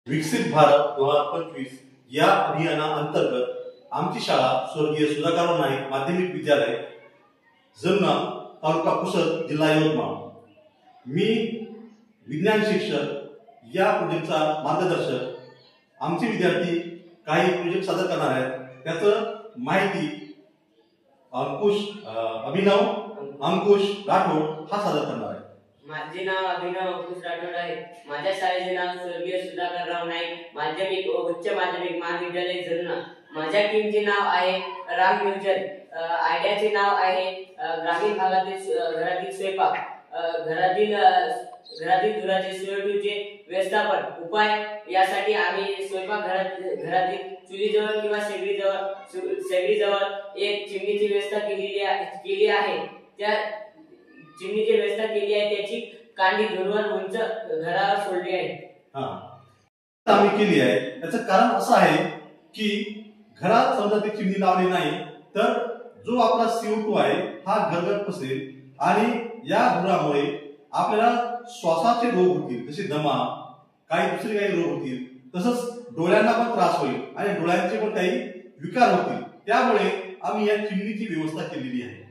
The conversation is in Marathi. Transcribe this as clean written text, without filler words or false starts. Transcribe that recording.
विकसित भारत 2025 या अभियानाअंतर्गत आमची शाळा स्वर्गीय सुधाकरराव नाईक माध्यमिक विद्यालय जमुना तालुका पुसद जिल्हा यवतमाळ मी विज्ञान शिक्षक या प्रोजेक्टचा मार्गदर्शक आमचे विद्यार्थी काही प्रोजेक्ट सादर करणार आहेत त्याचं माहिती अंकुश राठोड हा सादर करणार आहे। माझे नाव अभिनव अंकुश राठोड आहे। माझ्या शाळेचे नाव स्वर्गीय सुधाकरराव नाईक माध्यमिक व उच्च माध्यमिक महाविद्यालय जमुना। माझ्या टीमचे नाव आहे राम नियोजन। आयडियाचे नाव आहे ग्रामीण भागातील घरातील स्वयंपाक, घरातील धुराचे CO2चे व्यवस्थापन उपाय। यासाठी आम्ही स्वयंपाक घरातील चुलीजवळ किंवा शेगडीजवळ एक चिमणीची व्यवस्था केली आहे। त्या चिमणीची व्यवस्था केली आहे, त्याची कांडी दूरवर उंच घरावर सोडली आहे। आम्ही केली आहे त्याचं कारण असं आहे की घरात समजा ती चिमणी लावली नाही तर जो आपला CO2 आहे हा घरघर पसरेल आणि या धुरामुळे आपल्याला श्वासाचे रोग होतील, जसे दमा, काही दुसरे काही रोग होतील, तसंच डोळ्यांना पण त्रास होईल आणि डोळ्यांचे पण काही विकार होतील। त्यामुळे आम्ही या चिमणीची व्यवस्था केलेली आहे।